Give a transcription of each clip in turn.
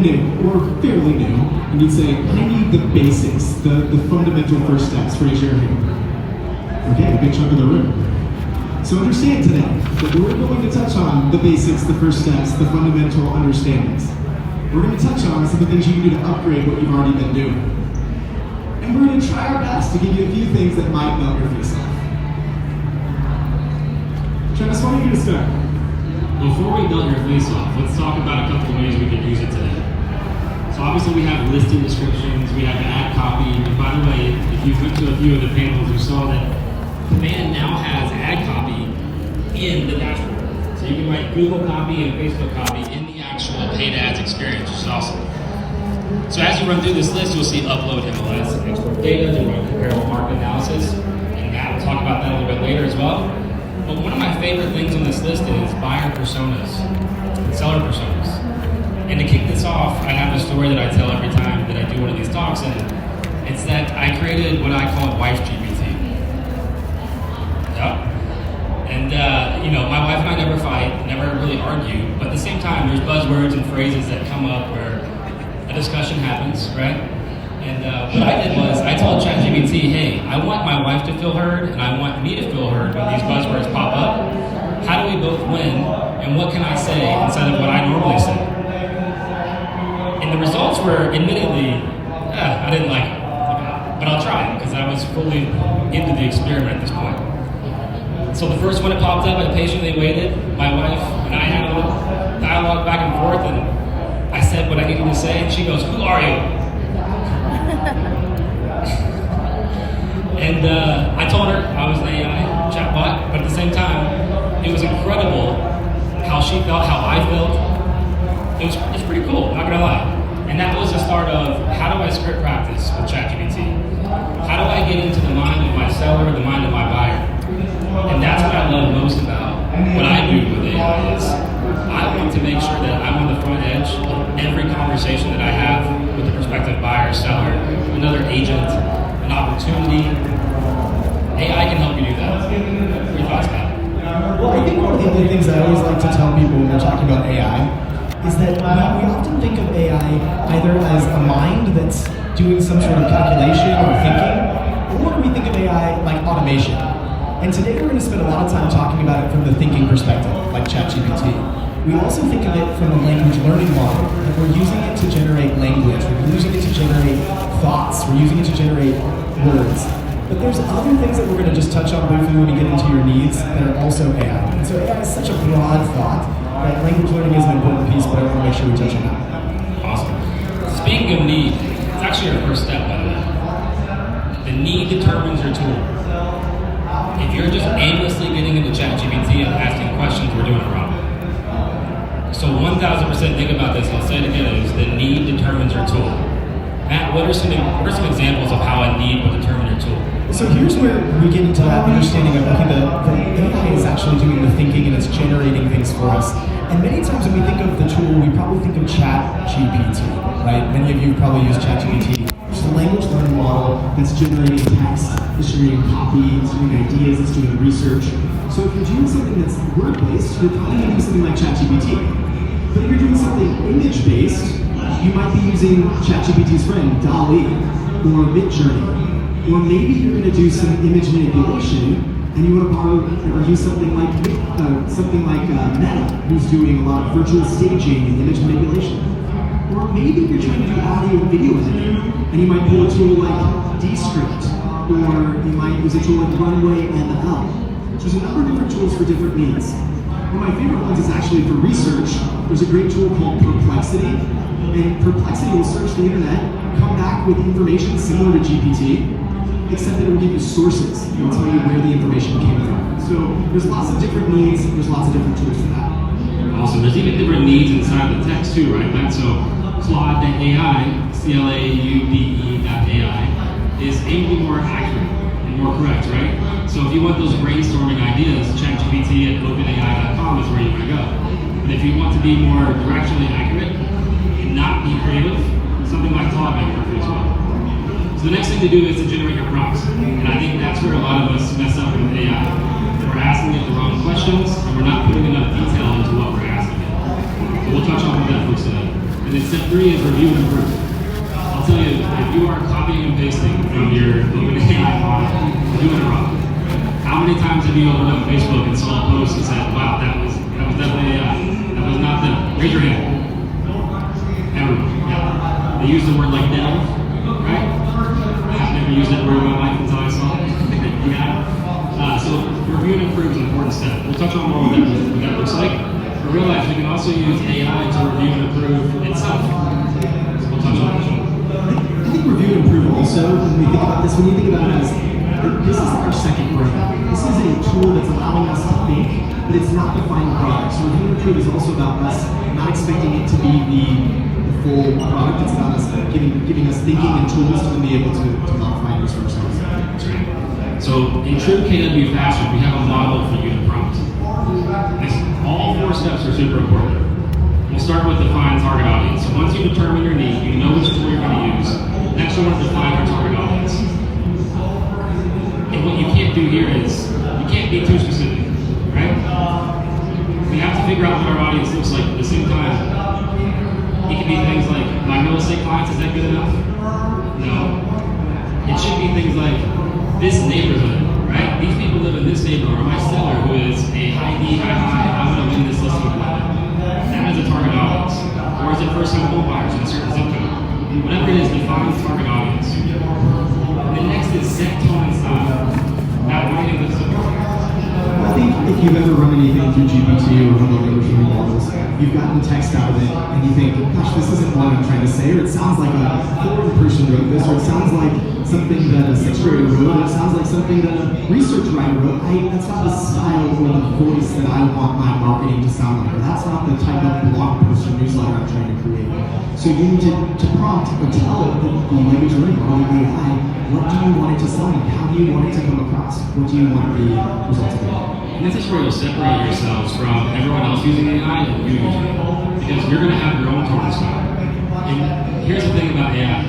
or fairly new, and you'd say, I need the basics, the fundamental first steps. Raise your hand. Okay, a big chunk of the room. So understand today that we're going to touch on the basics, the first steps, the fundamental understandings. We're going to touch on some of the things you can do to upgrade what you've already been doing. And we're going to try our best to give you a few things that might melt your face off. Travis, why don't you get start? Before we melt your face off, let's talk about a couple of ways we can use it today. So obviously we have listing descriptions, we have ad copy, and by the way, if you went to a few of the panels, you saw that Command now has ad copy in the dashboard. So you can write Google copy and Facebook copy in the actual paid ads experience, which is awesome. So as you run through this list, you'll see upload MLS, export data, to run comparable market analysis, and Matt will talk about that a little bit later as well. But one of my favorite things on this list is buyer personas, seller personas. And to kick this off, I have a story that I tell every time that I do one of these talks, and it's that I created what I call Wife GPT. Yep. And my wife and I never fight, never really argue, but at the same time, there's buzzwords and phrases that come up where a discussion happens, right? And what I did was I told ChatGPT, hey, I want my wife to feel heard, and I want me to feel heard when these buzzwords pop up. How do we both win, and what can I say instead of what I normally say? And the results were admittedly, I didn't like it, but I'll try it because I was fully into the experiment at this point. So the first one that popped up, I patiently waited. My wife and I had a little dialogue back and forth, and I said what I needed to say, and she goes, "Who are you?" And I told her I was an AI chatbot, but at the same time, it was incredible how she felt, how I felt. It's pretty cool, not gonna lie. And that was the start of how do I script practice with ChatGPT? How do I get into the mind of my seller, the mind of my buyer? And that's what I love most about what I do with AI is I want to make sure that I'm on the front edge of every conversation that I have with a prospective buyer, seller, another agent, an opportunity. AI can help you do that. What are your thoughts about it? Well, I think one of the other things I always like to tell people when we're talking about AI is that we often think of AI either as a mind that's doing some sort of calculation or thinking, or we think of AI like automation. And today we're going to spend a lot of time talking about it from the thinking perspective, like ChatGPT. We also think of it from a language learning model, that we're using it to generate language, we're using it to generate thoughts, we're using it to generate words. But there's other things that we're going to just touch on briefly when we get into your needs that are also AI. And so AI is such a broad thought that language learning is an important piece, but I want to make sure we touch on that. Awesome. Speaking of need, it's actually our first step, by the way. The need determines your tool. If you're just aimlessly getting into ChatGPT and asking questions, we're doing it wrong. So 1000% think about this, I'll say it again, is the need determines your tool. Matt, what are some examples of how a need will determine your tool? So here's where we get into that understanding of, okay, the AI is actually doing the thinking and it's generating things for us. And many times when we think of the tool, we probably think of ChatGPT, right? Many of you probably use ChatGPT. It's a language learning model that's generating text, it's generating copy, it's doing ideas, it's doing research. So if you're doing something that's word-based, you're probably using something like ChatGPT. But if you're doing something image-based, you might be using ChatGPT's friend, DALL-E, or Midjourney. Or maybe you're going to do some image manipulation, and you want to borrow or use something like Meta, who's doing a lot of virtual staging and image manipulation. Or maybe you're trying to do audio and video editing, and you might pull a tool like Descript, or you might use a tool like Runway ML. So there's a number of different tools for different needs. One of my favorite ones is actually for research. There's a great tool called Perplexity, and Perplexity will search the internet, come back with information similar to GPT, except that it will give you sources. It will tell you where the information came from. So there's lots of different needs, there's lots of different tools for that. Awesome. There's even different needs inside the text too, right, Matt? So Claude.ai, CLAUDE.ai, is aimed to be more accurate and more correct, right? So if you want those brainstorming ideas, ChatGPT at openai.com is where you want to go. But if you want to be more directionally accurate and not be creative, something like Claude might work for you as well. So the next thing to do is to generate your prompts. And I think that's where a lot of us mess up with AI. We're asking it the wrong questions, and we're not putting enough detail into what we're asking it. So we'll touch on that folks today. And then step 3 is review and improve. I'll tell you, if you are copying and pasting from your OpenAI model, you're doing it wrong. How many times have you opened up Facebook and saw a post and said, wow, that was definitely AI. That was not them. Raise your hand. Everyone. Yeah. They use the word like delve, right? I've never used that word in my life until I saw it. Yeah. So review and improve is an important step. We'll touch on more what that looks like. But realize we can also use AI to review and improve itself. So we'll touch on that. I think review and improve also, when we think about this, when you think about it as, this is our second brain. This is a tool that's allowing us to think, but it's not the final product. So review and improve is also about us not expecting it to be the full product. It's about us giving us thinking and tools to be able to modify and use for ourselves. That's right. So in true KW fashion, we have a model for unit prompt. All 4 steps are super important. We'll start with define target audience. So once you determine your need, you know which tool you're going to use. Next, you want to define your target audience. And what you can't do here is, you can't be too specific, right? We have to figure out what our audience looks like at the same time. It can be things like, my real estate clients, is that good enough? No. It should be things like, this neighborhood, right? These people live in this neighborhood, or my seller who is a high need, I'm going to win this listing appointment. That is a target audience. Or is it first-time home buyers in a certain zip code? Whatever it is, define target audience. And the next is set tone and style. Now, why do you think this is important? I think if you've ever run anything through GPT or one of the other models, you've gotten text out of it and you think, gosh, this isn't what I'm trying to say, or it sounds like a foreign person wrote this, or it sounds like something that a 6th grader wrote, or it sounds like something that a research writer wrote. That's not the style or the voice that I want my marketing to sound like, or that's not the type of blog post or newsletter I'm trying to create. So you need to prompt or tell the language learning model, the AI, what do you want it to sound like? How do you want it to come across? What do you want the results to be? And this is where you'll separate yourselves from everyone else using AI and you using it. Because you're going to have your own tone style. And here's the thing about AI.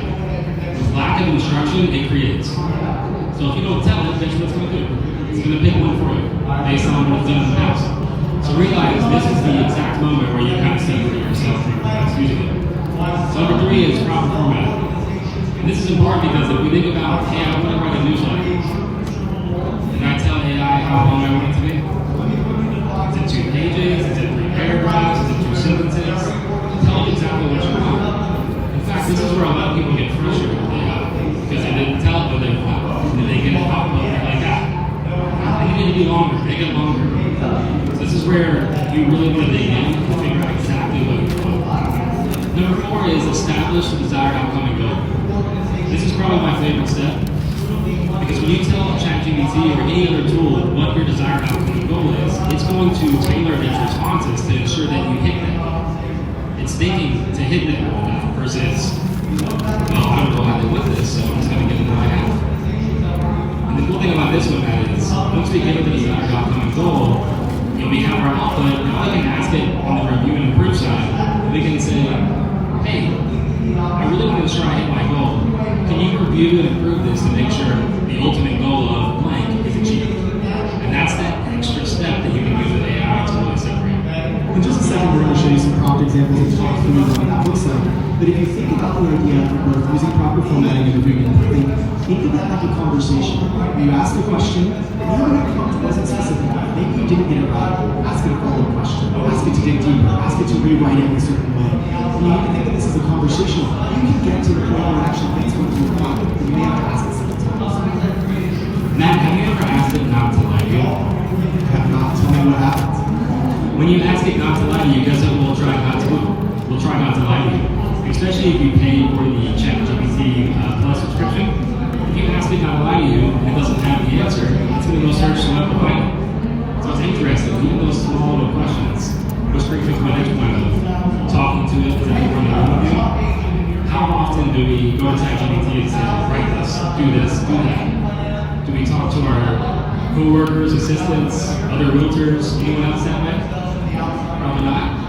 With lack of instruction, it creates. So if you don't tell it, guess what it's going to do? It's going to pick one for you, based on what it's done in the past. So realize this is the exact moment where you kind of separate yourself from everyone else using it. So number 3 is proper formatting. And this is important because if we think about, hey, I want to write a newsletter. And I tell AI how long I want it to be. Is it 2 pages? Is it 3 paragraphs? Is it 2 sentences? Tell it exactly what you want. In fact, this is where a lot of people get frustrated with AI because they didn't tell it what they want. And they get it out like that. They need to be longer. Make it longer. So this is where you really want to dig in to figure out exactly what you want. Number 4 is establish the desired outcome and goal. This is probably my favorite step because when you tell ChatGPT or any other tool what your desired outcome and goal is, it's going to tailor its responses to ensure that you hit that. It's thinking to hit that versus, well, I don't know how they want this, so I'm just going to get it what I have. And the cool thing about this one is, once we get it the desired outcome and goal, and we have our output, now we can ask it on the review and improve side, and we can say, hey, I really want to ensure I hit my goal. Can you review and improve this to make sure the ultimate goal of blank is achieved? And that's that extra step that you can use with AI to really separate. In just a second, we're going to show you some prompt examples and talk through what that looks like. But if you think about the idea of using proper formatting and reviewing and improving, think of that like a conversation. You ask a question, and even if the prompt wasn't specific, maybe you didn't get it right, ask it a follow-up question, ask it to dig deeper, ask it to rewrite it in a certain way. And you need to think of this as a conversation. You can get to the point where it actually fits what you want, but you may have to ask it several times. Matt, have you ever asked it not to lie to you? I have not. Tell me what happens. When you ask it not to lie to you, guess it will try not to lie to you. Especially if you pay for the ChatGPT Plus subscription. If you ask it not to lie to you and it doesn't have the answer, it's going to go search the web to find it. So it's interesting, even those small little questions, which brings me to my next point of talking to it, to everyone in the room with you. How often do we go to ChatGPT and say, write this, do that? Do we talk to our co-workers, assistants, other realtors, anyone else that way? Probably not.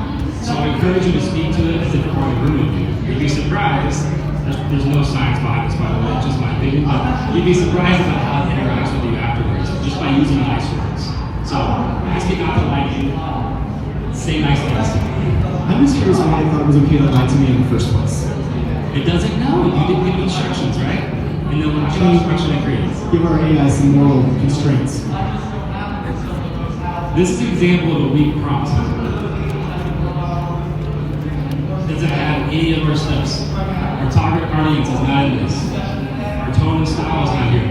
So I encourage you to speak to it as if it were in the room with you. You'd be surprised, there's no science behind this by the way, it's just my opinion, but you'd be surprised about how it interacts with you afterwards, just by using nice words. So ask it not to like you, say nice things. I'm just curious why I thought it was okay to lie to me in the first place. It doesn't know. You didn't give instructions, right? And then what instruction it creates? Give our AI some moral constraints. This is an example of a weak prompt. Doesn't have any of our steps. Our target audience is not in this. Our tone and style is not here.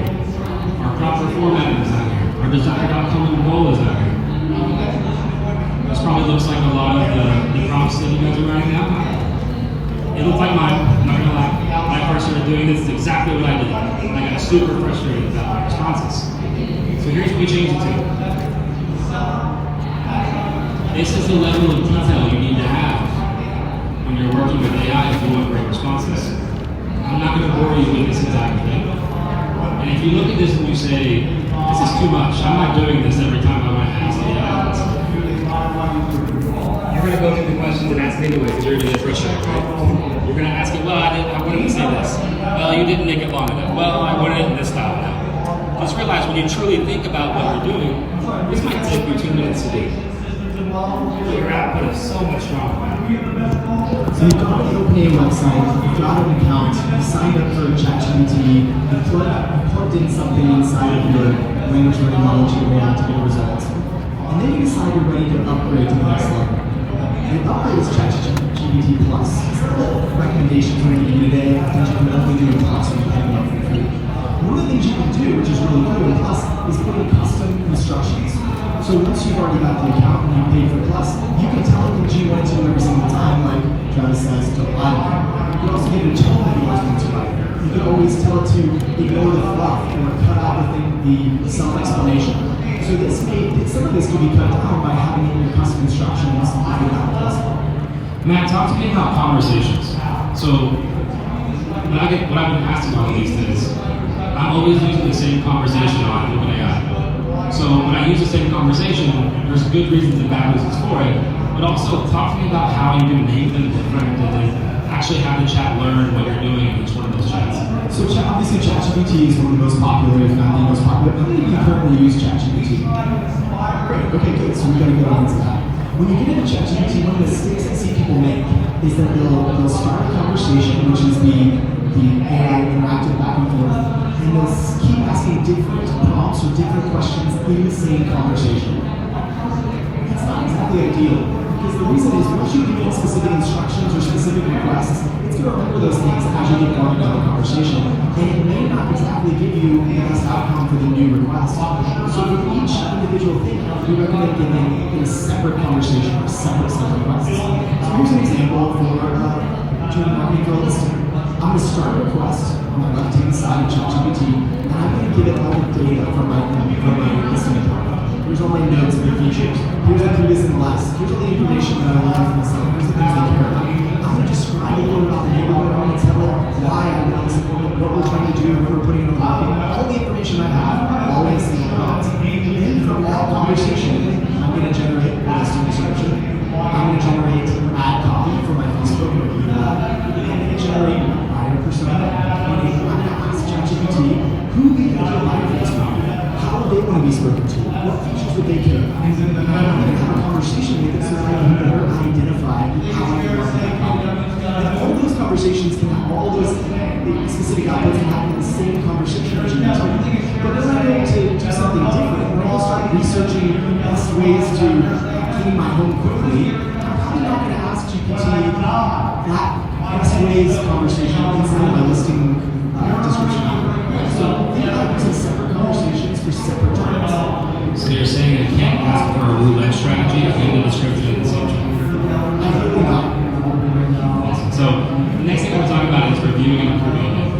Our proper formatting is not here. Our desired outcome and goal is not here. This probably looks like a lot of the prompts that you guys are writing now. It looks like mine. I'm not gonna lie. When I first started doing this, it's exactly what I did. I got super frustrated about my responses. So here's what we changed it to. This is the level of detail you need to have when you're working with AI if you want great responses. I'm not going to bore you with this entire thing. And if you look at this and you say, this is too much, I'm not doing this every time I want to ask AI. You're going to go through the questions and ask it anyway because you're going to get frustrated, right? You're going to ask it, well, I wanted to say this. Well, you didn't make it long enough. Well, I wanted it in this style now. Just realize when you truly think about what you're doing, this might take you 2 minutes to do. Your output is so much stronger. So you've got an OpenAI website, you've got an account, you signed up for ChatGPT, you plugged in something inside of your language learning model to your AI to get a result. And then you decide you're ready to upgrade to the next level. And the upgrade is ChatGPT Plus. It's a little recommendation for you today. I think you can only do a Plus when you're paying up for free. One of the things you can do, which is really cool with Plus, is put in custom instructions. So once you've already got the account and you pay for Plus, you can tell it what you want to do every single time, like Travis says, to lie. You can also give it a tone that you want it to write. You can always tell it to ignore the fluff or cut out the self-explanation. So some of this can be cut down by having it in your custom instructions if you have Plus. Matt, talk to me about conversations. So when I've been asked about these things, I'm always using the same conversation on OpenAI. So when I use the same conversation, there's good reasons and bad reasons for it, but also talk to me about how you can make them different and then actually have the chat learn what you're doing in each one of those chats. So obviously ChatGPT is one of the most popular, if not the most popular. How many of you currently use ChatGPT? Great, okay, good, so we've got to go into that. When you get into ChatGPT, one of the mistakes I see people make is that they'll start a conversation, which is the AI interactive back and forth, and they'll keep asking different prompts or different questions in the same conversation. It's not exactly ideal, because the reason is once you give it specific instructions or specific requests, it's going to remember those things as you get going into the conversation, and it may not exactly give you the best outcome for the new request. So for each individual thing, we recommend giving a separate conversation or separate set of requests. So here's an example for doing marketing for a listing. I'm going to start a request on the left-hand side of ChatGPT, and I'm going to give it all the data from my listing department. Here's all my notes and the features. Here's the previous and the last. Here's all the information that I learned from the site. Here's the things I care about. I'm going to describe a little about the neighborhood. I'm going to tell it why I want this appointment, what we're trying to do, what we're putting in the market. All the information I have, all in a single prompt. Then from that conversation, I'm going to generate a listing description. I'm going to generate ad copy for my Facebook or email. I'm going to generate buyer persona. I'm going to ask ChatGPT who the ideal buyer is from. How would they want to be spoken to? What features would they care about? And I'm going to have a conversation with it so that I can better identify how I can work that problem. And all those conversations can have all those specific outputs can happen in the same conversation as you talk. But when I'm going to do something different, when I'll start researching best ways to clean my home quickly, I'm probably not going to ask GPT that best ways conversation inside my listing description. So think about using separate conversations for separate times. So you're saying I can't ask for a roulette strategy in the description of the same chat? Absolutely not. So the next thing we're talking about is reviewing and improving it.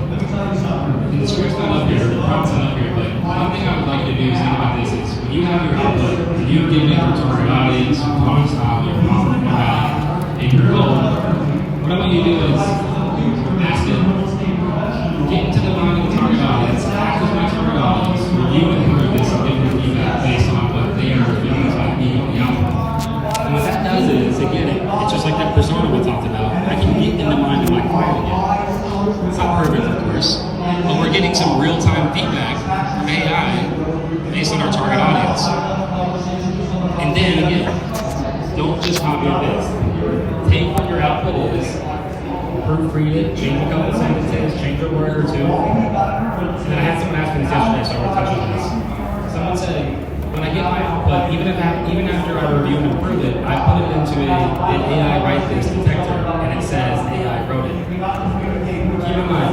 And the script's not up here, the prompt's not up here, but one thing I would like you to do is think about this is when you have your output, and you've given it your target audience, your product style, your profit format, and your goal, what I want you to do is ask it, get into the mind of the target audience, act as my target audience, review and improve this, and give them feedback based on what they are feeling like being on the output. And what that does is, again, it's just like that persona we talked about. I can get in the mind of my client again. It's not perfect, of course, but we're getting some real-time feedback from AI based on our target audience. And then, again, don't just proofread it, change a couple sentences, change a word or two. And then I had someone ask me this yesterday, so I want to touch on this. Someone said, when I get my output, even after I review and approve it, I put it into an AI write this detector, and it says AI wrote it. Keep in mind,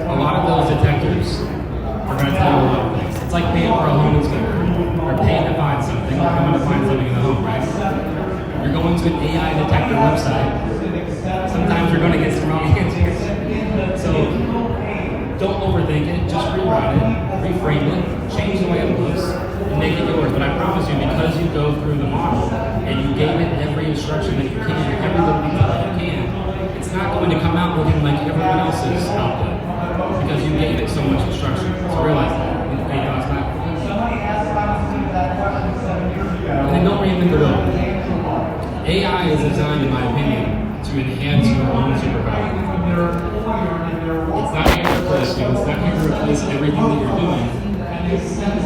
a lot of those detectors are going to tell you a lot of things. It's like paying for a home inspector, or paying to find something, or coming to find something in the home, right? You're going to an AI detector website. Sometimes you're going to get some wrong answers. So don't overthink it. Just rewrite it, reframe it, change the way it looks, and make it yours. But I promise you, because you go through the model and you gave it every instruction that you can, every little detail that you can, it's not going to come out looking like everyone else's output because you gave it so much instruction. So realize that. Any thoughts back? And then don't reinvent the wheel. AI is designed, in my opinion, to enhance your own superpower. It's not here to replace you. It's not here to replace everything that you're doing.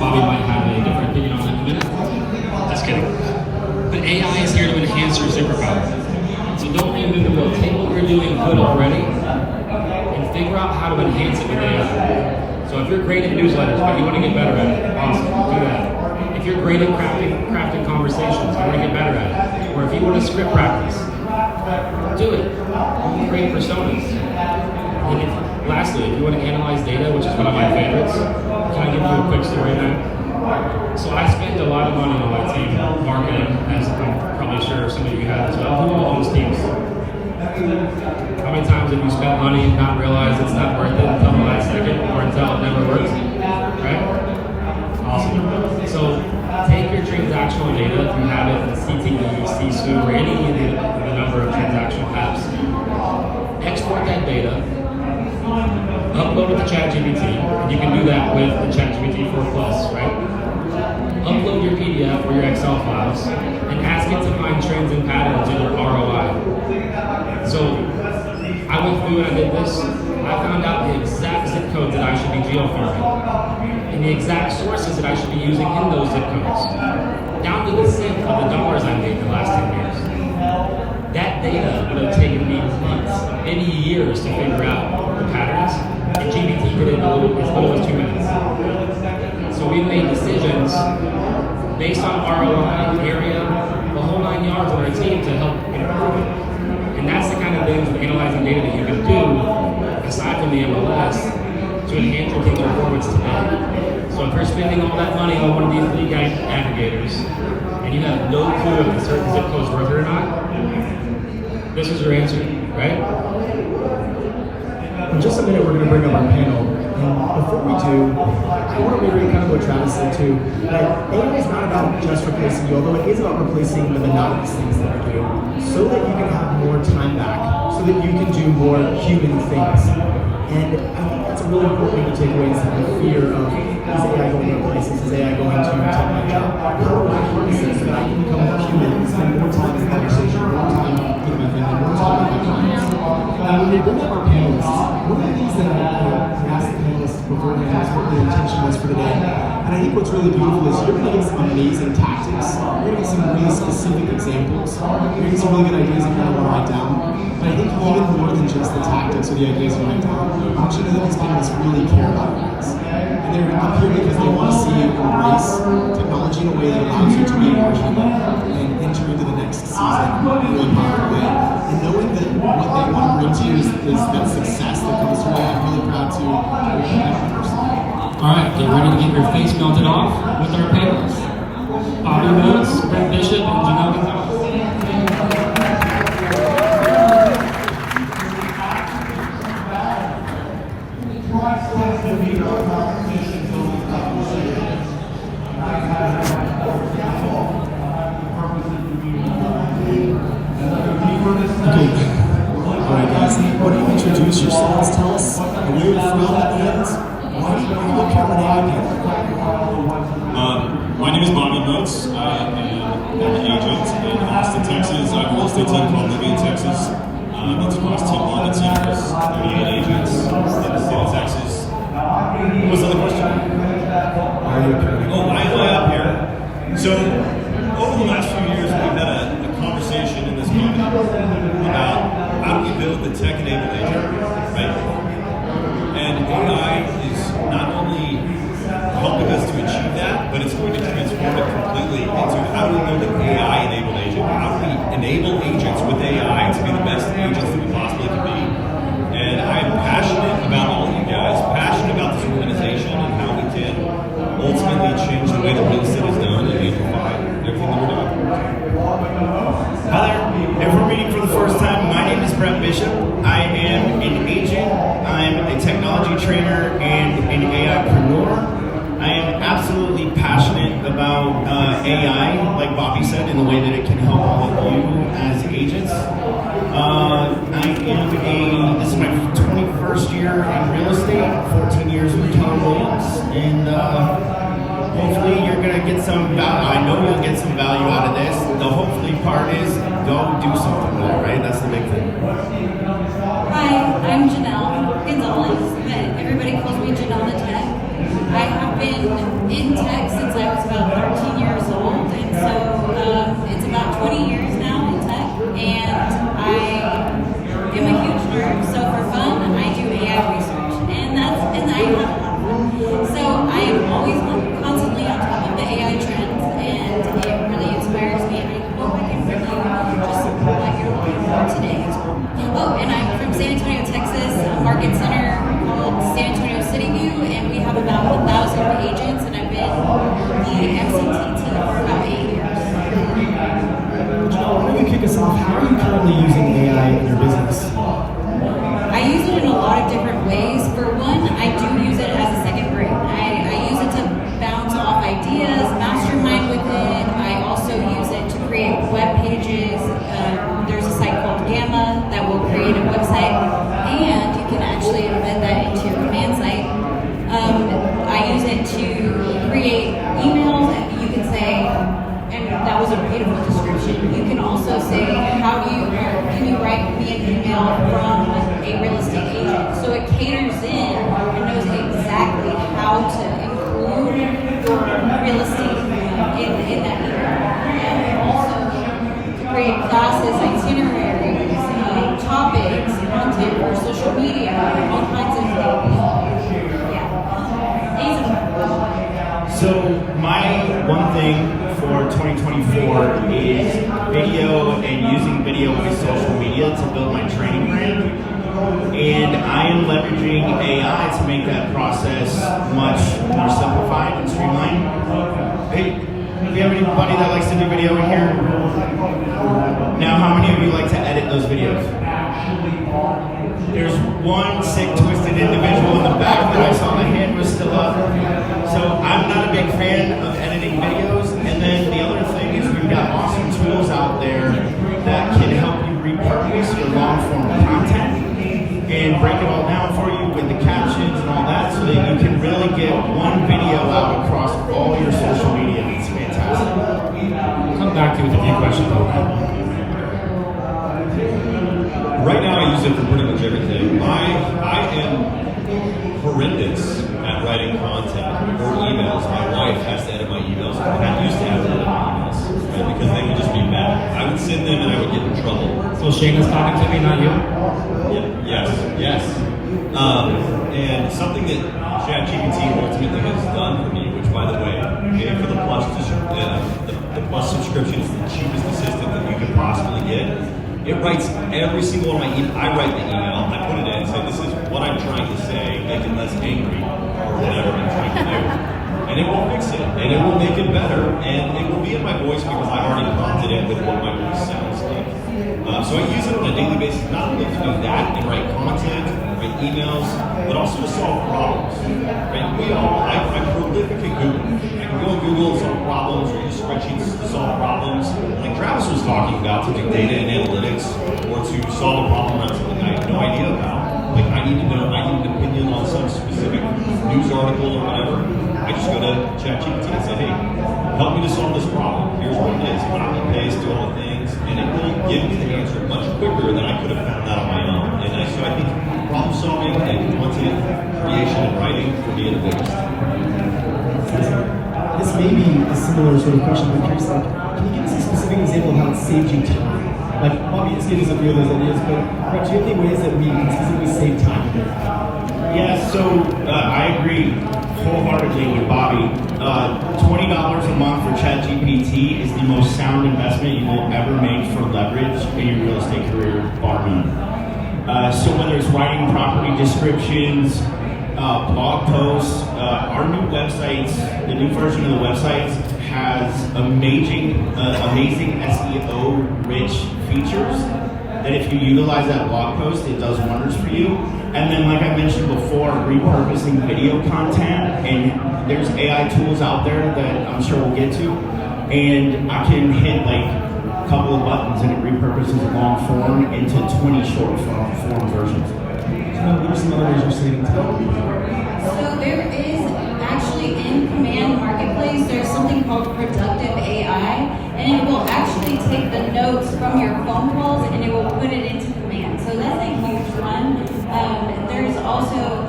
Bobby might have a different opinion on that in a minute. Just kidding. But AI is here to enhance your superpower. So don't reinvent the wheel. Take what you're doing good already and figure out how to enhance it with AI. So if you're great at newsletters, but you want to get better at it, awesome, do that. If you're great at crafting conversations, you want to get better at it. Or if you want to script practice, do it. Create personas. And lastly, if you want to analyze data, which is one of my favorites, can I give you a quick story now? So I spend a lot of money on my team, marketing, as I'm probably sure some of you have as well. Who all owns teams? How many times have you spent money and not realized it's not worth it until the last second or until it never works? Right? Awesome. So take your transactional data, if you have it in CTE, CSU, or any of the number of transactional apps, export that data, upload it to ChatGPT, and you can do that with the ChatGPT 4 Plus, right? Upload your PDF or your Excel files, and ask it to find trends and patterns in your ROI. So I went through and I did this. I found out the exact zip codes that I should be geofarming, and the exact sources that I should be using in those zip codes, down to the cent of the dollars I made in the last 10 years. That data would have taken me months, maybe years to figure out the patterns, and GPT did it as little as 2 minutes. So we made decisions based on ROI, area, the whole 9 yards on our team to help improve it. And that's the kind of things with analyzing data that you can do, aside from the MLS, to enhance your team's performance today. So if you're spending all that money on one of these league aggregators, and you have no clue if a certain zip code's worth it or not, this is your answer, right? In just a minute, we're going to bring up our panel. And before we do, I want to reiterate kind of what Travis said too. That AI is not about just replacing you, although it is about replacing the monotonous things that you do, so that you can have more time back, so that you can do more human things. And I think that's a really important thing to take away, is the fear of, is AI going to replace us? Is AI going to take my job? How do I harness it so that I can become more human and spend more time in the conversation, more time with my family, more time with my clients? Now, when we bring up our panelists, one of the things that I asked the panelists beforehand is what their intention was for the day. And I think what's really beautiful is you're going to get some amazing tactics. You're going to get some really specific examples. You're going to get some really good ideas that you're going to want to write down. But I think even more than just the tactics or the ideas you write down, I want you to know that these panelists really care about you guys. And they're up here because they want to see you embrace technology in a way that allows you to be more human and enter into the next season in a really powerful way. And knowing that what they want to bring to you is that success that comes your way, I'm really proud to work with them personally. All right, get ready to get your face melted off with our panelists. Bobby Moats, Brent Bishop, and Janelle Gonzalez. Alright guys, why don't you introduce yourselves, tell us where you're from, and why do you look at an AI panel? My name is Bobby Moats. I am an agent in Austin, Texas. I have a real estate team called Living Texas. It's across 10 markets, 38 agents in the state of Texas. What was the other question? Why are you appearing? Oh, why am I up here? So, over the last few years, we've had a conversation in this company about how do we build the tech-enabled trainer and an AIpreneur. I am absolutely passionate about AI, like Bobby said, in the way that it can help all of you as agents. This is my 21st year in real estate, 14 years with Keller, and hopefully you're gonna get some value. I know you'll get some value out of this. The hopefully part is go do something with it, right? That's the big thing. Hi, I'm Janelle Gonzalez, but everybody calls me Janelle the Tech. I have been in tech since I was about 13 years old, and so it's about 20 years now in tech, and I am a huge nerd, so for fun, I do AI research, and I have a lot of fun. So I am always constantly on top of the AI trends, and it really inspires me, and I hope I can bring you just what you're looking for today. Oh, and I'm from San Antonio, Texas, a market center called San Antonio City View, and we have about 1,000 agents, and I've been the MCT team for about 8 years. Janelle, why don't you kick us off? How are you currently using AI in your business? I use it in a lot of different ways. For one, I do use it as a second brain. I use it to bounce off ideas, mastermind with it. I also use it to create web pages. There's a site called Gamma that will create a website, and you can actually embed that into your command site. I use it to create emails, and you can say, and that was a beautiful description. You can also say, can you write me an email from a real estate agent? So it caters in and knows exactly how to include your real estate in that email. And also to create classes, itineraries, topics, content for social media, all kinds of things. Yeah. So my one thing for 2024 is video and using video with social media to build my training brand. And I am leveraging AI to make that process much more simplified and streamlined. Hey, do you have anybody that likes to do video in here? Now, how many of you like to edit those videos? There's one sick, twisted individual in the back that I saw the hand was still up. So I'm not a big fan of editing videos. And then the other thing is we've got awesome tools out there that can help you repurpose your long form content and break it all down for you with the captions and all that so that you can really get one video out across all your social media. It's fantastic. I'll come back to you with a few questions. Right now, I use it for pretty much everything. I am horrendous at writing content or emails. My wife has to edit my emails. I used to have to edit my emails, right, because they would just be bad. I would send them and I would get in trouble. So Shayna's talking to me, not you? Yeah, yes. And something that ChatGPT ultimately has done for me, which, by the way, paying for the Plus subscription is the cheapest assistant that you could possibly get. It writes every single one of my emails. I write the email, I put it in and say, this is what I'm trying to say, make it less angry, or whatever I'm trying to do. And it will fix it, and it will make it better, and it will be in my voice because I've already prompted it with what my voice sounds like. So I use it on a daily basis, not only to do that and write content, write emails, but also to solve problems. Right? I'm prolific at Google. I can go on Google and solve problems, or use spreadsheets to solve problems. Like Travis was talking about, to do data and analytics, or to solve a problem around something I have no idea about. Like I need an opinion on some specific news article or whatever. I just go to ChatGPT and say, hey, help me to solve this problem. Here's what it is. Copy, paste, do all the things, and it will give me the answer much quicker than I could have found that on my own. And so I think problem solving and content creation and writing for me are the biggest. This may be a similar sort of question, but I'm curious, like, can you give us a specific example of how it saved you time? Like, Bobby just gave us a few of those ideas, but do you have any ways that we can specifically save time? Yeah, so I agree wholeheartedly with Bobby. $20 a month for ChatGPT is the most sound investment you will ever make for leverage in your real estate career, bar none. So whether it's writing property descriptions, blog posts, our new websites, the new version of the websites has amazing SEO-rich features that if you utilize that blog post, it does wonders for you. And then, like I mentioned before, repurposing video content, and there's AI tools out there that I'm sure we'll get to, and I can hit like a couple of buttons and it repurposes long form into 20 short form versions. What are some other ways you're saving time? So there is actually in Command Marketplace, there's something called Productive AI, and it will actually take the notes from your phone calls and it will put it into Command. So that's a huge one. There's also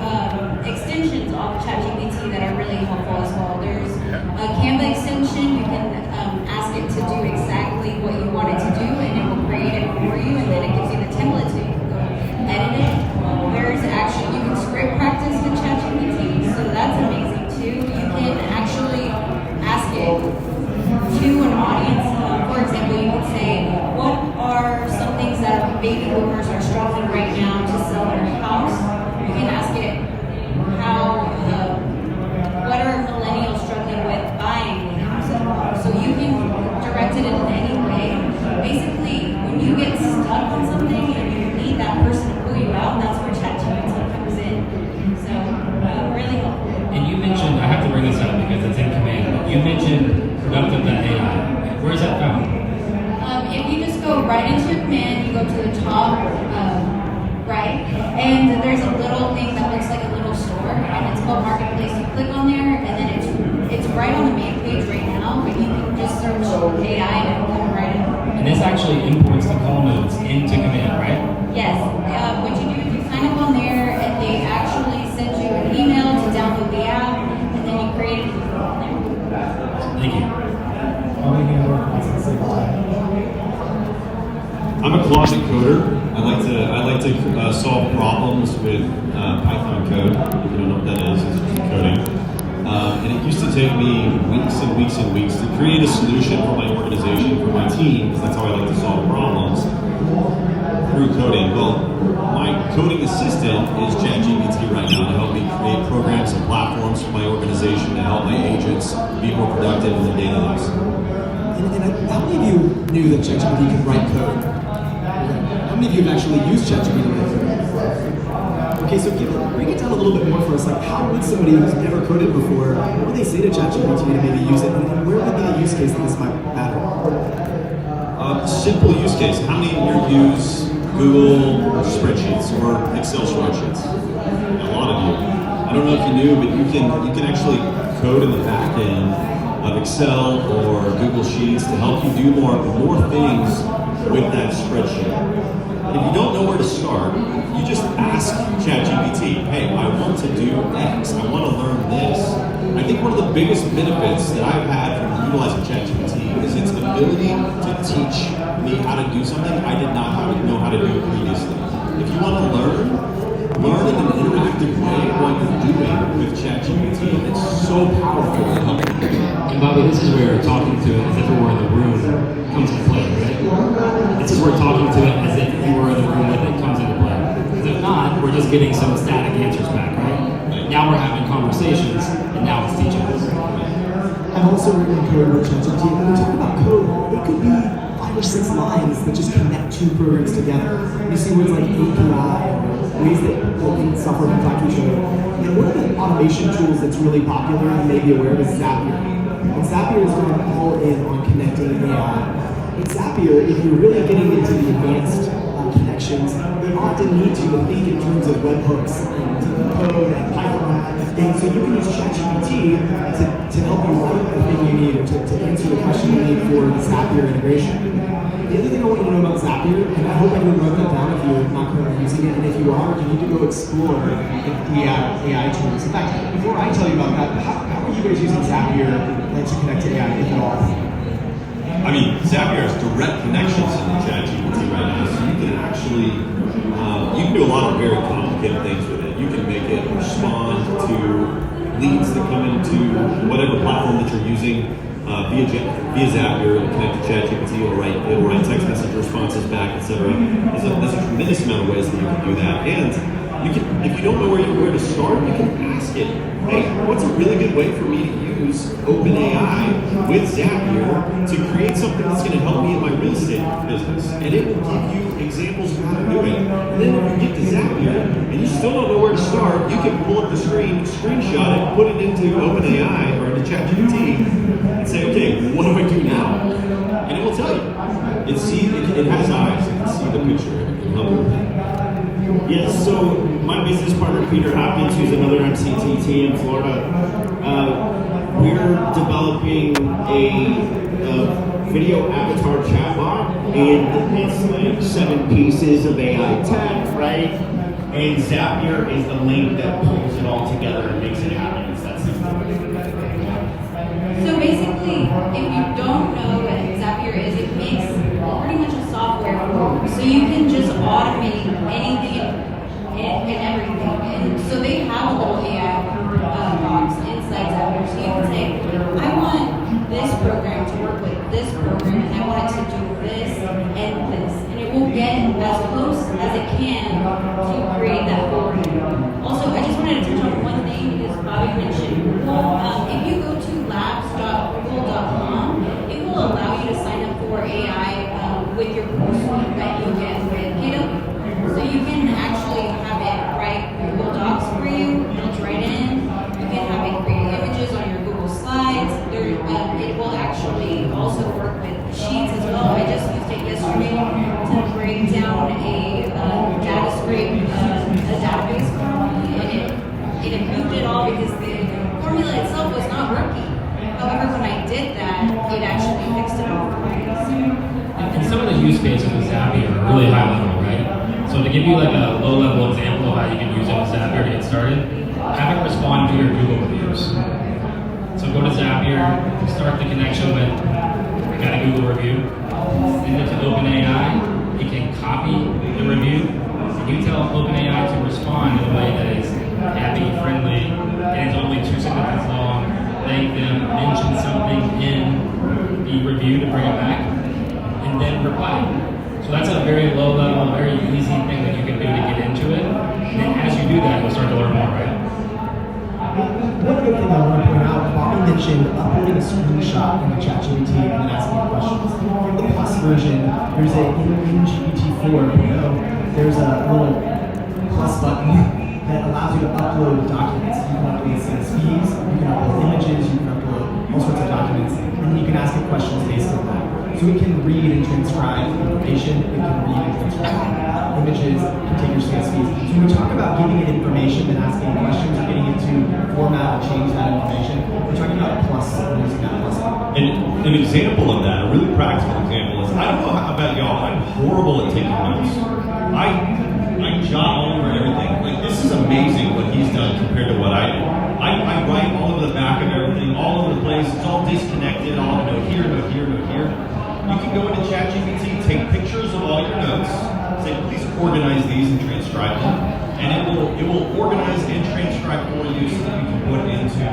extensions off ChatGPT that are really helpful as well. There's a Canva extension. You can ask it to do exactly what you want it to do, and it will create it for you, and then it gives you the template so you can go edit it. There's actually, you can script practice with ChatGPT, so that's amazing too. You can actually ask it to an audience. For example, you could say, what are some things that baby boomers are struggling right now to sell their house? You can ask it what are millennials struggling with buying a house? So you can direct it in any way. Basically, when you get stuck on something and you need that person to pull you out, that's where ChatGPT comes in. So really helpful. And you mentioned, I have to bring this up because it's in Command, but you mentioned Productive.ai. Where is that found? If you just go right into Command, you go to the top right, and there's a little thing that looks like a little store, and it's called Marketplace. You click on there, and then it's right on the main page right now, but you can just search AI and it'll come right in. And this actually imports the call notes into Command, right? Yes. What you do is you sign up on there, and they actually send you an email to download the app, and then you create it from there. Thank you. I'm a closet coder. I like to solve problems with Python code. If you don't know what that is, it's just coding. And it used to take me weeks and weeks and weeks to create a solution for my organization, for my team, because that's how I like to solve problems through coding. Well, my coding assistant is ChatGPT right now to help me create programs and platforms for my organization to help my agents be more productive in their daily lives. How many of you knew that ChatGPT could write code? How many of you have actually used ChatGPT to write code? Okay, so break it down a little bit more for us. Like, how would somebody who's never coded before, what would they say to ChatGPT to maybe use it? And where would be the use case that this might matter? Simple use case. How many of you use Google spreadsheets or Excel spreadsheets? A lot of you. I don't know if you knew, but you can actually code in the back end of Excel or Google Sheets to help you do more things with that spreadsheet. If you don't know where to start, you just ask ChatGPT, hey, I want to do X, I want to learn this. I think one of the biggest benefits that I've had from utilizing ChatGPT is its ability to teach me how to do something I did not know how to do previously. If you want to learn in an interactive way what you're doing with ChatGPT. It's so powerful and helpful. And Bobby, this is where talking to it as if it were in the room comes into play, right? This is where talking to it as if you were in the room with it comes into play. Because if not, we're just getting some static answers back, right? Now we're having conversations, and now it's teaching us. I've also written code with ChatGPT. When we talk about code, it could be 5 or 6 lines that just connect 2 programs together. You see words like API, ways that software can talk to each other. And one of the automation tools that's really popular and you may be aware of is Zapier. And Zapier is going all in on connecting AI. In Zapier, if you're really getting into the advanced connections, you often need to think in terms of webhooks and code and Python. And so you can use ChatGPT to help you write the thing you need or to answer the question you need for the Zapier integration. The other thing I want you to know about Zapier, and I hope everyone wrote that down if you're not currently using it, and if you are, you need to go explore the AI tools. In fact, before I tell you about that, how are you guys using Zapier to connect to AI, if at all? I mean, Zapier has direct connections to the ChatGPT right now, so you can actually, you can do a lot of very complicated things with it. You can make it respond to leads that come into whatever platform that you're using via Zapier. It'll connect to ChatGPT. It'll write text message responses back, etc. There's a tremendous amount of ways that you can do that, and if you don't know where to start, you can ask it, hey, what's a really good way for me to use OpenAI with Zapier to create something that's going to help me in my real estate business? And it will give you examples of how to do it. And then if you get to Zapier and you still don't know where to start, you can pull up the screen, screenshot it, put it into OpenAI or into ChatGPT, and say, okay, what do I do now? And it will tell you. It has eyes. It can see the picture. It can help you with that. Yes, so my business partner, Peter Hopkins, who's another MCTT in Florida, we're developing a video avatar chatbot, and it's like 7 pieces of AI tech, right? And Zapier is the link that pulls it all together and makes it happen. It's that simple. So basically, if you don't know what Zapier is, it makes pretty much a software form. So you can just automate anything and everything. And so they have a little AI box inside Zapier. So you can say, I want this program to work with this program, and I want it to do this and this. And it will get as close as it can to create that for you. Also, I just wanted to touch on one thing because Bobby mentioned Google. If you go to labs.google.com, it will allow you to sign up for AI with your Google Suite that you get with KW. So you can actually have it write Google Docs for you, built right in. You can have it create images on your Google Slides. It will actually also work with Sheets as well. I just used it yesterday to break down a data scrape, a database for me, and it improved it all because the formula itself was not working. However, when I did that, it actually fixed it all for me. And some of the use cases with Zapier are really high level, right? So to give you like a low level example of how you can use it with Zapier to get started, have it respond to your Google reviews. So go to Zapier, start the connection with, I got a Google review, send it to OpenAI, it can copy the review, and you tell OpenAI to respond in a way that is happy, friendly, and it's only 2 sentences long, thank them, mention something in the review to bring it back, and then reply. So that's a very low level, very easy thing that you can do to get into it. And then as you do that, you'll start to learn more, right? One good thing I want to point out, Bobby mentioned uploading a screenshot in the ChatGPT and then asking questions. For the Plus version, there's in GPT-4, there's a little plus button that allows you to upload documents. You can upload CSVs, you can upload images, you can upload all sorts of documents, and then you can ask it questions based on that. So it can read and transcribe information, it can read and transcribe images, it can take your CSVs. So when we talk about giving it information and asking questions or getting it to format or change that information, we're talking about Plus, using that Plus button. And an example of that, a really practical example is, I don't know about y'all, I'm horrible at taking notes. I jot all over everything. Like, this is amazing what he's done compared to what I do. I write all over the back of everything, all over the place. It's all disconnected. I'll have a note here, note here, note here. You can go into ChatGPT, take pictures of all your notes, say, please organize these and transcribe them, and it will organize and transcribe for you so that you can put it into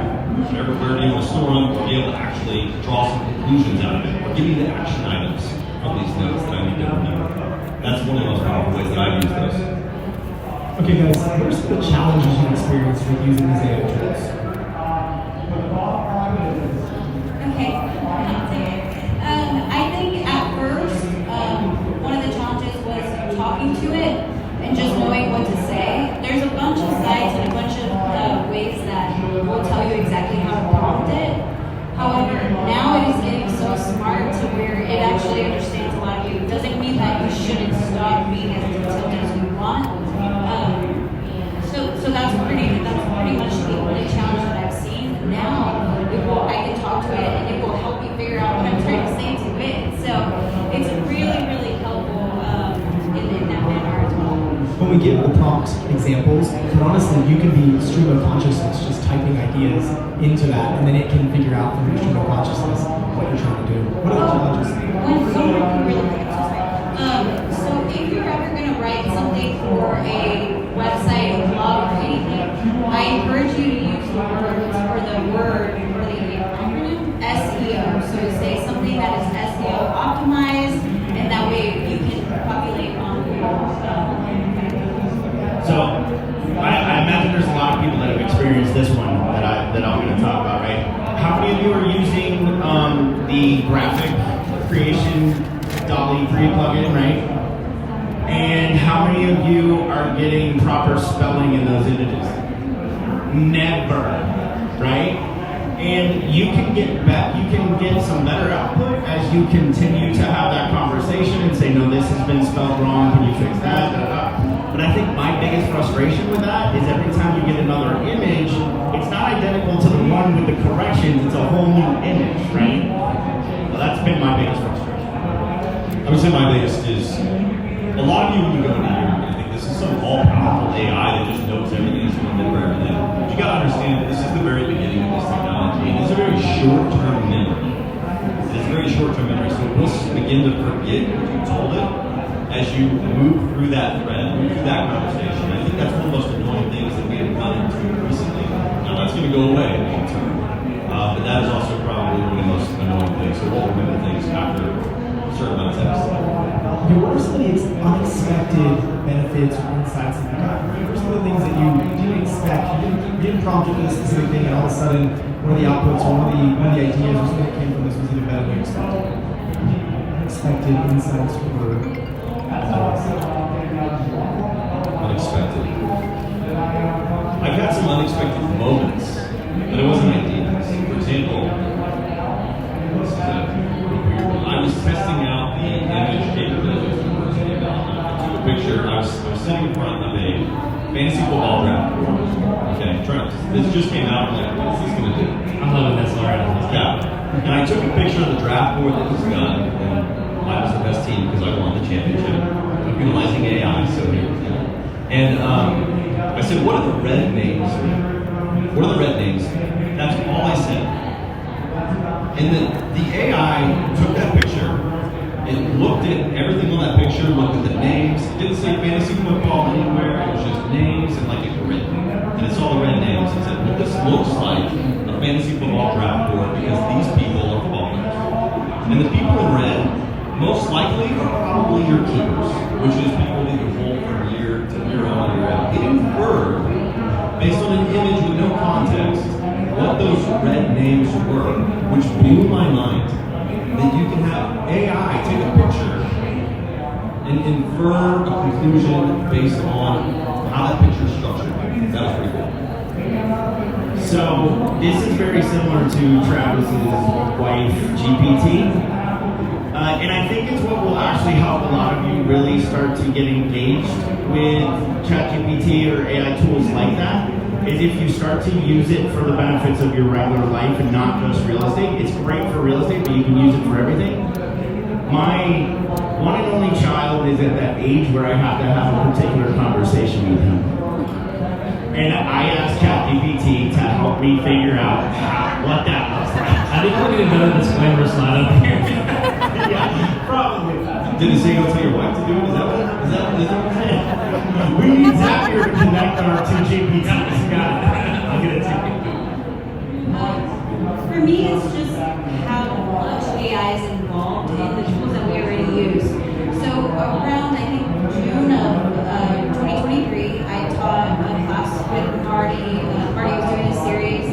wherever you want to store them, to be able to actually draw some conclusions out of it, or give me the action items from these notes that I need to remember. That's one of the most powerful ways that I've used this. Okay guys, what are some of the challenges you've experienced with using these AI tools? Okay, I'll take it. I think at first, one of the challenges was talking to it and just knowing what to say. There's a bunch of sites and a bunch of ways that will tell you exactly how to prompt it. However, now it is getting so smart to where it actually understands a lot of you. It doesn't mean that you shouldn't stop being as detailed as you want. So that's pretty much the only challenge that I've seen. Now I can talk to it and it will help me figure out what I'm trying to say to it. So it's really helpful in that manner as well. When we give the prompt examples, but honestly, you can be stream of consciousness, just typing ideas into that, and then it can figure out from your stream of consciousness what you're trying to do. What are the challenges? So if you're ever going to write something for a website, a blog, or anything, I encourage you to use the words or the acronym SEO. So say something that is SEO optimized, and that way you can populate on Google. So I imagine there's a lot of people that have experienced this one that I'm going to talk about, right? How many of you are using the graphic creation Dolly 3 plugin, right? And how many of you are getting proper spelling in those images? Never, right? And you can get some better output as you continue to have that conversation and say, no, this has been spelled wrong, can you fix that? But I think my biggest frustration with that is every time you get another image, it's not identical to the one with the corrections, it's a whole new image, right? Well, that's been my biggest frustration. I would say my biggest is a lot of you when you go into here, I think this is some all-powerful AI that just knows everything, it's going to for everything. But you got to understand that this is the very beginning of this technology, and it's a very short-term memory. It's a very short-term memory, so it will begin to forget what you told it as you move through that thread, move through that conversation. I think that's one of the most annoying things that we have run into recently. Now that's going to go away long term, but that is also probably one of the most annoying things. So we'll remember things after a certain amount of text. Okay, what are some of the unexpected benefits or insights that you got? What are some of the things that you didn't expect? You didn't prompt it with a specific thing, and all of a sudden, one of the outputs or one of the ideas or something that came from this was even better than you expected? Unexpected insights or Unexpected. I've had some unexpected moments, but it wasn't ideas. For example, I was testing out the image capabilities of the development. I took a picture. I was sitting in front of a fantasy football draft board. Okay, this just came out. I'm like, what is this going to do? I'm loving this already. Yeah. And I took a picture of the draft board that was done, and I was the best team because I won the championship. I'm utilizing AI, so here we go. And I said, what are the red names? What are the red names? That's all I said. And the AI took that picture, it looked at everything on that picture, looked at the names. It didn't say fantasy football anywhere, it was just names and like a grid. And it saw the red names and said, well, this looks like a fantasy football draft board because these people are football players. And the people in red, most likely are probably your keepers, which is people that you hold from year to year on year out. It inferred, based on an image with no context, what those red names were, which blew my mind. That you can have AI take a picture and infer a conclusion based on how that picture is structured. That was pretty cool. So this is very similar to Travis's wife, GPT. And I think it's what will actually help a lot of you really start to get engaged with ChatGPT or AI tools like that, is if you start to use it for the benefits of your regular life and not just real estate. It's great for real estate, but you can use it for everything. My one and only child is at that age where I have to have a particular conversation with him. And I asked ChatGPT to help me figure out what that looks like. I think we're going to go to disclaimer slide up here. Yeah, probably. Did it say go tell your wife to do it? Is that what it said? We need Zapier to connect our two GPTs. Got it. I'll get it to you. For me, it's just how much AI is involved in the tools that we already use. So around, I think, June of 2023, I taught a class with Marty. Marty was doing a series,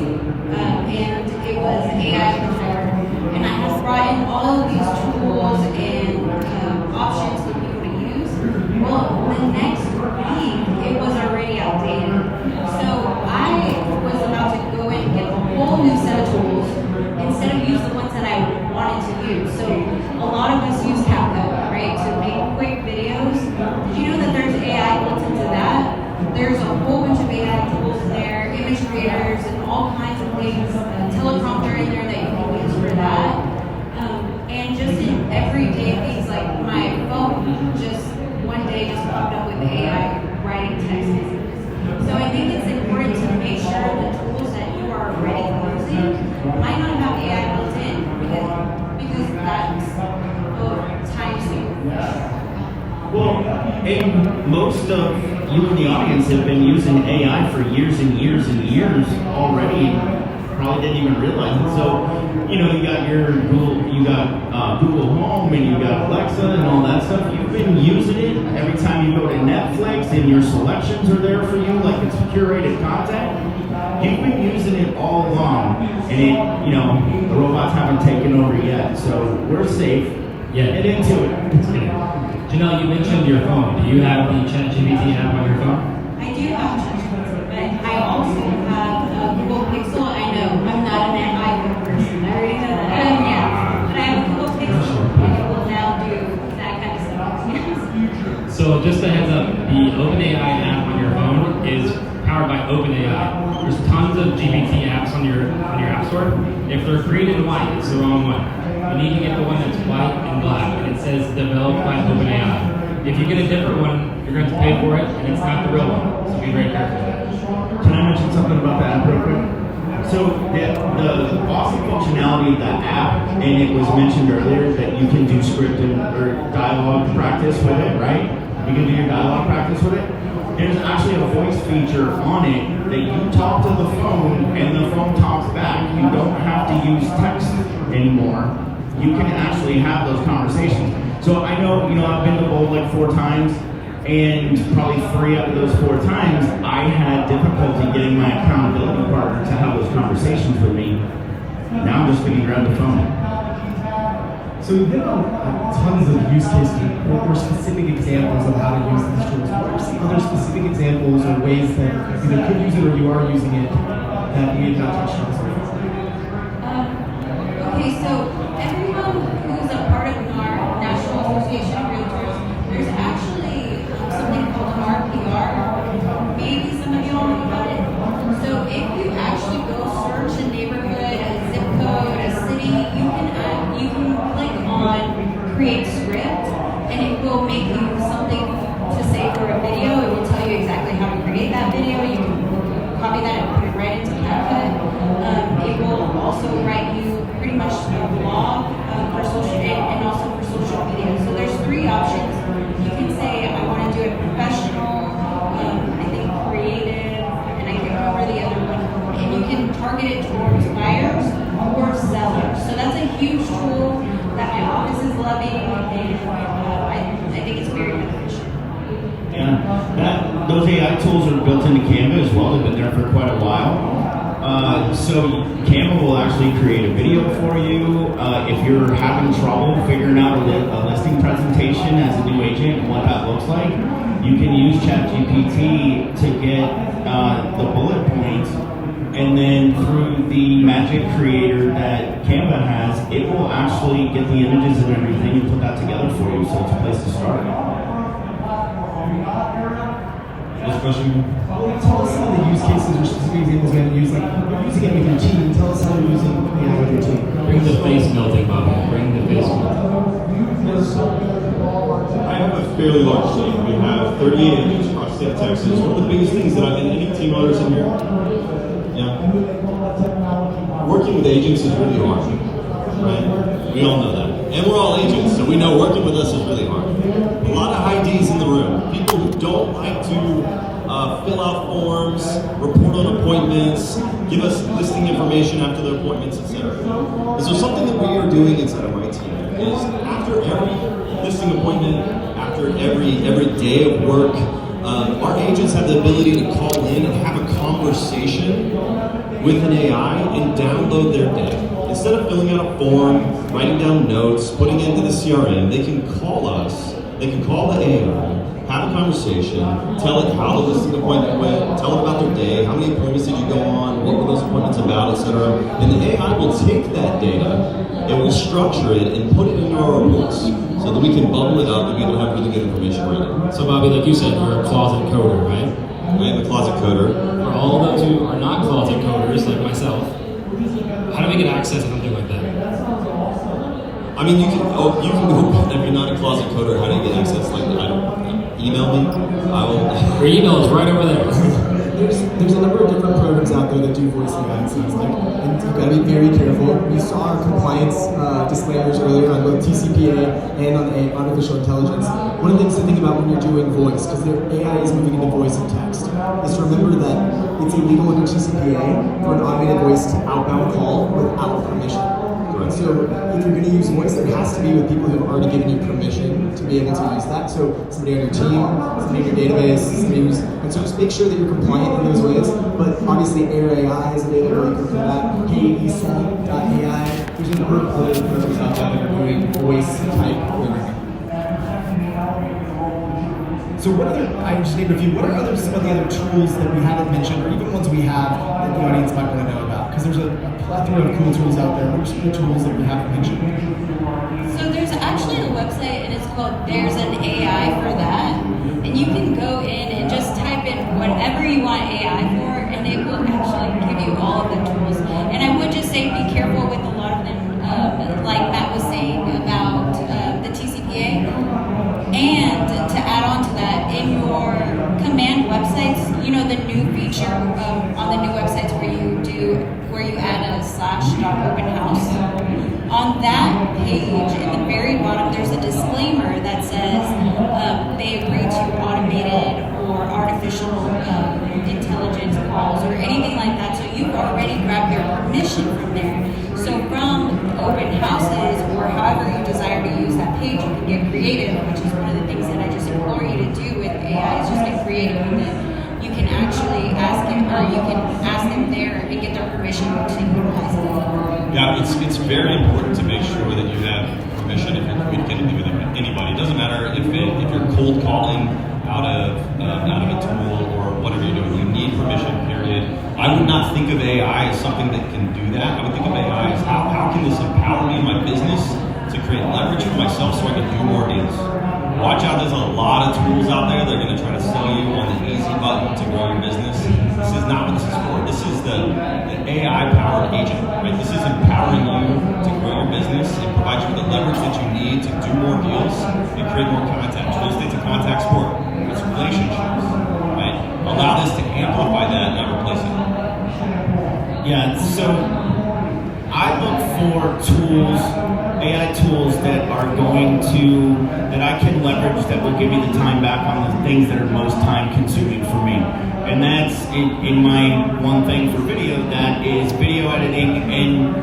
and it was AI before. And I have brought in all of these tools and options for people to use. Well, the next week, it was already outdated. So I was about to go in and get a whole new set of tools instead of use the ones that I wanted to use. So a lot of us use CapCut, right, to make quick videos. Did you know that there's AI built into that? There's a whole bunch of AI tools there, image creators, and all kinds of things. Teleprompter in there that you can use for that. And just in everyday things, like my phone just one day just popped up with AI writing text messages. So I think it's important to make sure the tools that you are already using might not have AI built in because that's time saving. Well, and most of you in the audience have been using AI for years and years and years already. probably didn't even realize it. So, you know, you got your Google Home and you got Alexa and all that stuff. You've been using it every time you go to Netflix and your selections are there for you, like it's curated content. You've been using it all along, and it, you know, the robots haven't taken over yet, so we're safe. Yeah. Get into it. Janelle, you mentioned your phone. Do you have the ChatGPT app on your phone? I do have ChatGPT, but I also have a Google Pixel. I know I'm not an iPhone person. I already know that. Yeah, but I have a Google Pixel, and it will now do that kind of stuff. So just a heads up, the OpenAI app on your phone is powered by OpenAI. There's tons of GPT apps on your app store. If they're green and white, it's the wrong one. You need to get the one that's white and black, and it says developed by OpenAI. If you get a different one, you're going to have to pay for it, and it's not the real one. So be very careful. Can I mention something about that real quick? So the awesome functionality of that app, and it was mentioned earlier that you can do script or dialogue practice with it, right? You can do your dialogue practice with it. There's actually a voice feature on it that you talk to the phone and the phone talks back. You don't have to use text anymore. You can actually have those conversations. So I know, I've been to bowl like 4 times, and probably 3 out of those 4 times, I had difficulty getting my accountability partner to have those conversations with me. Now I'm just going to grab the phone. So we've hit on tons of use cases or specific examples of how to use these tools. What are some other specific examples or ways that you either could use it or you are using it that we have not touched on so far? Okay, so everyone who's a part of our National Association of Realtors, there's actually something called RPR. Maybe some of you all know about it. So if you actually go search a neighborhood, a zip code, a city, you can click on create script, and it will make you something to say for a video. It will tell you exactly how to create that video. You can copy that and put it right into CapCut. It will also write you pretty much a blog for social and also for social media. So there's 3 options. You can say I want to do it professional, I think creative, and I can't remember the other one. And you can target it towards buyers or sellers. So that's a huge tool that my office is loving, and I think it's very beneficial. Yeah, those AI tools are built into Canva as well. They've been there for quite a while. So Canva will actually create a video for you. If you're having trouble figuring out a listing presentation as a new agent and what that looks like, you can use ChatGPT to get the bullet points, and then through the magic creator that Canva has, it will actually get the images and everything and put that together for you. So it's a place to start. Next question. Tell us some of the use cases or specific examples you have used. Like, you're using it with your team. Tell us how you're using AI with your team. Bring the face melting, Bobby. Bring the face melting. I have a fairly large team. We have 38 agents across the state of Texas. One of the biggest things that any team owners in here, working with agents is really hard, right? We all know that. And we're all agents, so we know working with us is really hard. A lot of high Ds in the room. People who don't like to fill out forms, report on appointments, give us listing information after their appointments, etc. And so something that we are doing inside of my team is after every listing appointment, after every day of work, our agents have the ability to call in and have a conversation with an AI and download their day. Instead of filling out a form, writing down notes, putting it into the CRM, they can call us, they can call the AI, have a conversation, tell it how the listing appointment went, tell it about their day, how many appointments did you go on, what were those appointments about, etc. And the AI will take that data, it will structure it and put it into our reports so that we can bubble it up and we will have really good information right now. So Bobby, like you said, you're a closet coder, right? I am a closet coder. For all of those who are not closet coders, like myself, how do we get access to something like that? I mean, you can go, if you're not a closet coder, how do you get access? Like, email me, I will. Your email is right over there. There's a number of different programs out there that do voice AI, it sounds like, and you've got to be very careful. We saw our compliance disclaimers earlier on both TCPA and on artificial intelligence. One of the things to think about when you're doing voice, because the AI is moving into voice and text, is to remember that it's illegal under TCPA for an automated voice outbound call without permission. Correct. So if you're going to use voice, it has to be with people who have already given you permission to be able to use that. So somebody on your team, somebody in your database, somebody who's, and so just make sure that you're compliant in those ways. But obviously Air AI is available. You can pull that. HeyESA.ai. There's a number of other programs out there that are doing voice type learning. So what other, I just named a few, what are some of the other tools that we haven't mentioned, or even ones we have that the audience might want to know about? Because there's a plethora of cool tools out there. What are some of the tools that we haven't mentioned? So there's actually a website and it's called There's an AI for That. And you can go in and just type in whatever you want AI for and it will actually give you all of the tools. And I would just say be careful with a lot of them, like Matt was saying about the TCPA. And to add on to that, in your command websites, you know the new feature on the new websites where you add a /openhouse. On that page, in the very bottom, there's a disclaimer that says they agree to automated or artificial intelligence calls or anything like that. So you've already grabbed your permission from there. So from open houses or however you desire to use that page, you can get creative, which is one of the things that I just implore you to do with AI is just get creative with it. You can actually ask it, or you can ask them there and get their permission to utilize it. Yeah, it's very important to make sure that you have permission if you're communicating with anybody. It doesn't matter if you're cold calling out of a tool or whatever you're doing. You need permission, period. I would not think of AI as something that can do that. I would think of AI as how can this empower me in my business to create leverage for myself so I can do more deals. Watch out, there's a lot of tools out there that are going to try to sell you on the easy button to grow your business. This is not what this is for. This is the AI-powered agent, right? This is empowering you to grow your business and provide you with the leverage that you need to do more deals and create more contacts. Real estate's a contact sport. It's relationships, right? Allow this to amplify that, not replace it. Yeah, so I look for tools, AI tools that I can leverage that will give me the time back on the things that are most time consuming for me. And that's in my one thing for video, that is video editing and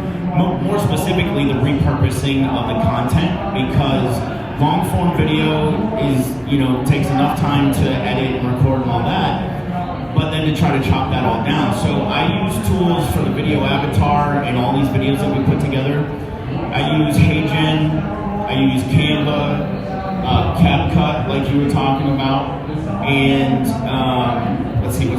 more specifically the repurposing of the content, because long form video takes enough time to edit and record and all that, but then to try to chop that all down. So I use tools for the video avatar and all these videos that we put together. I use HeyGen, I use Canva, CapCut, like you were talking about, and let's see, the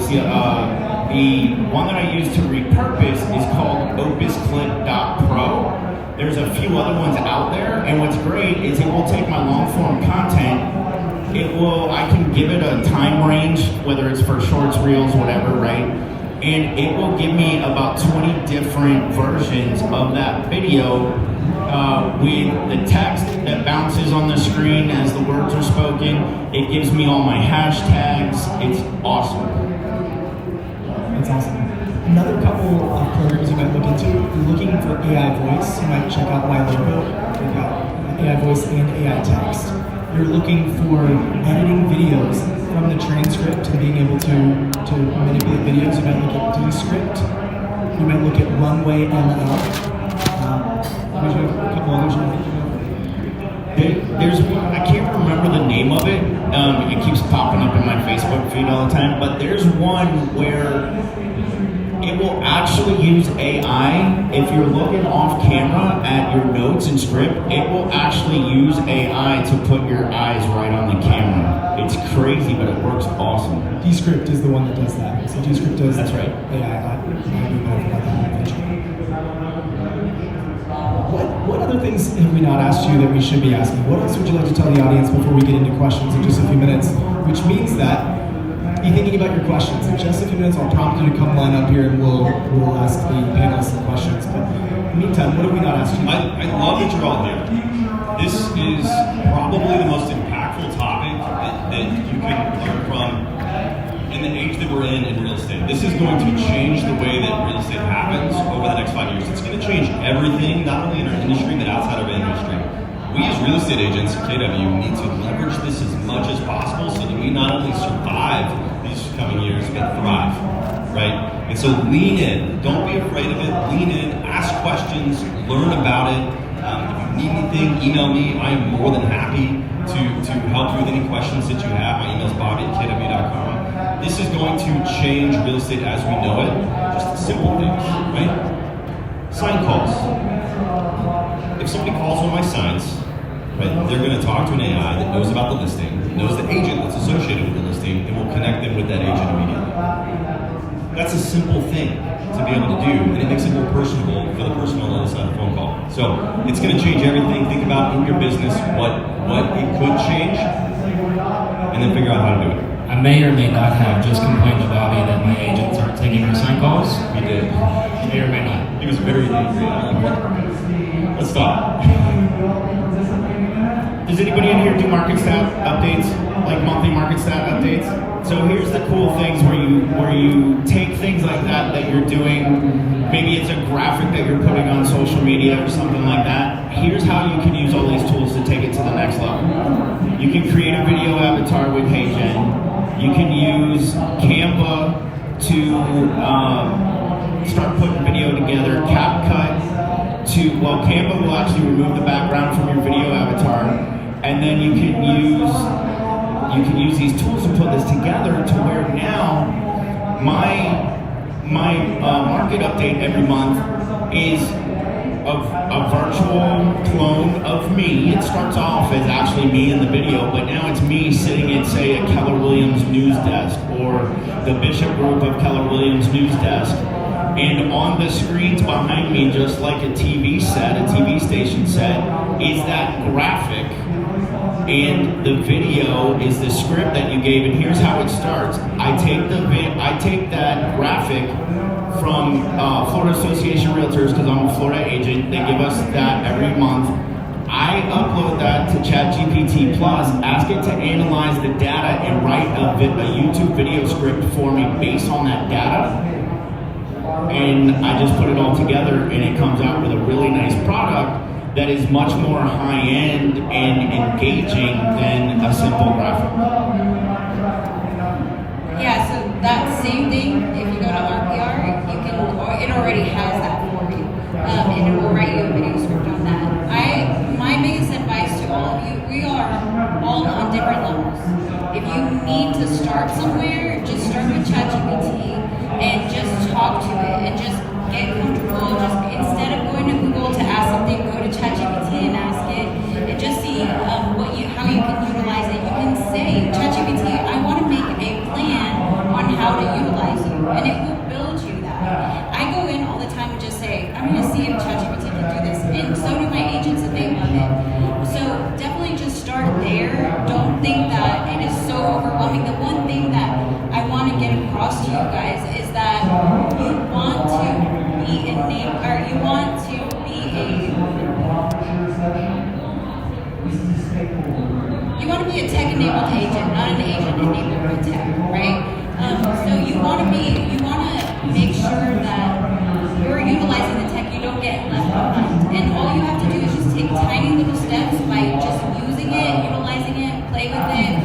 one that I use to repurpose is called opusclip.pro. There's a few other ones out there, and what's great is it will take my long form content. I can give it a time range, whether it's for shorts, reels, whatever, right? And it will give me about 20 different versions of that video with the text that bounces on the screen as the words are spoken. It gives me all my hashtags. It's awesome. That's awesome. Another couple of programs you might look into, if you're looking for AI voice, you might check out my logo. We've got AI voice and AI text. You're looking for editing videos from the transcript and being able to manipulate videos. You might look at Descript. You might look at Runway ML. There's a couple others you're thinking of. There's one, I can't remember the name of it. It keeps popping up in my Facebook feed all the time. But there's one where it will actually use AI. If you're looking off camera at your notes and script, it will actually use AI to put your eyes right on the camera. It's crazy, but it works awesome. Descript is the one that does that. So Descript does That's right. AI. What other things have we not asked you that we should be asking? What else would you like to tell the audience before we get into questions in just a few minutes? Which means that be thinking about your questions. In just a few minutes, I'll prompt you to come line up here and we'll ask the panelists some questions. But in the meantime, what have we not asked you? I love that you're all here. This is probably the most impactful topic that you can learn from in the age that we're in real estate. This is going to change the way that real estate happens over the next 5 years. It's going to change everything, not only in our industry, but outside of our industry. We as real estate agents at KW need to leverage this as much as possible so that we not only survive these coming years, but thrive. right? And so lean in. Don't be afraid of it. Lean in. Ask questions. Learn about it. If you need anything, email me. I am more than happy to help you with any questions that you have. My email is bobby@kw.com. This is going to change real estate as we know it. Just the simple things, right? Sign calls. If somebody calls one of my signs, right, they're going to talk to an AI that knows about the listing, knows the agent that's associated with the listing, and will connect them with that agent immediately. That's a simple thing to be able to do, and it makes it more personable for the person on the other side of the phone call. So it's going to change everything. Think about in your business what it could change, and then figure out how to do it. I may or may not have just complained to Bobby that my agents aren't taking our sign calls. He did. May or may not. He was very angry. Let's stop. Does anybody in here do market stat updates, like monthly market stat updates? So here's the cool things where you take things like that you're doing. Maybe it's a graphic that you're putting on social media or something like that. Here's how you can use all these tools to take it to the next level. You can create a video avatar with HeyGen. You can use Canva to start putting video together. CapCut Canva will actually remove the background from your video avatar, and then you can use these tools to put this together to where now my market update every month is a virtual clone of me. It starts off as actually me in the video, but now it's me sitting at, say, a Keller Williams news desk or the Bishop Group of Keller Williams news desk. And on the screens behind me, just like a TV set, a TV station set, is that graphic. And the video is the script that you gave, and here's how it starts. I take that graphic from Florida Association Realtors, because I'm a Florida agent. They give us that every month. I upload that to ChatGPT Plus, ask it to analyze the data and write a YouTube video script for me based on that data. And I just put it all together, and it comes out with a really nice product that is much more high-end and engaging than a simple graphic. Yeah, so that same thing, if you go to RPR, you can, or it already has that for you, and it will write you a video script on that. My biggest advice to all of you, we are all on different levels. If you need to start somewhere, just start with ChatGPT and just talk to it and just get comfortable. Just instead of going to Google to ask something, go to ChatGPT and ask it, and just see how you can utilize it. You can say, ChatGPT, I want to make a plan on how to utilize you, and it will build you that. I go in all the time and just say, I'm going to see if ChatGPT can do this, and so do my agents, and they love it. So definitely just start there. Don't think that it is so overwhelming. The one thing that I want to get across to you guys is that you want to be a tech-enabled agent, not an agent enabled by tech, right? So you want to make sure that you're utilizing the tech, you don't get left behind. And all you have to do is just take tiny little steps by just using it, utilizing it, play with it,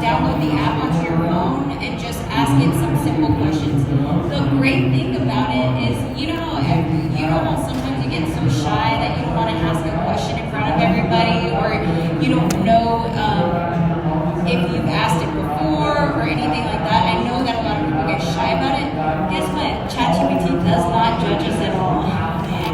download the app onto your phone, and just ask it some simple questions. The great thing about it is, you know how sometimes you get so shy that you don't want to ask a question in front of everybody, or you don't know if you've asked it before or anything like that. I know that a lot of people get shy about it. Guess what? ChatGPT does not judge us at all.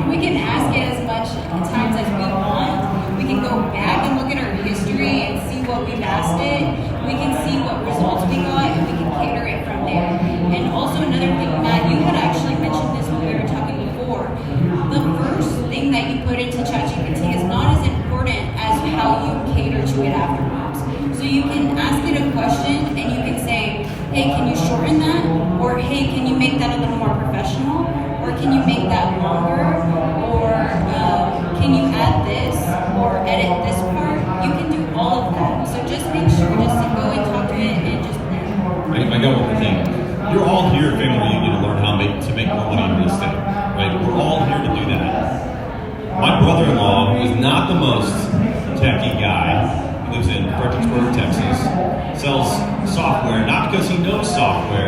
We can ask it as much times as we want. We can go back and look at our history and see what we've asked it. We can see what results we got, and we can cater it from there. And also another thing, Matt, you had actually mentioned this when we were talking before. The first thing that you put into ChatGPT is not as important as how you cater to it afterwards. So you can ask it a question, and you can say, hey, can you shorten that? Or hey, can you make that a little more professional? Or can you make that longer? Or can you add this? Or edit this part? You can do all of that. So just make sure just to go and talk to it and just Right, I got one more thing. You're all here at Family Reunion to learn how to make more money in real estate. Right? We're all here to do that. My brother-in-law, who is not the most techie guy, he lives in Fredericksburg, Texas, sells software, not because he knows software,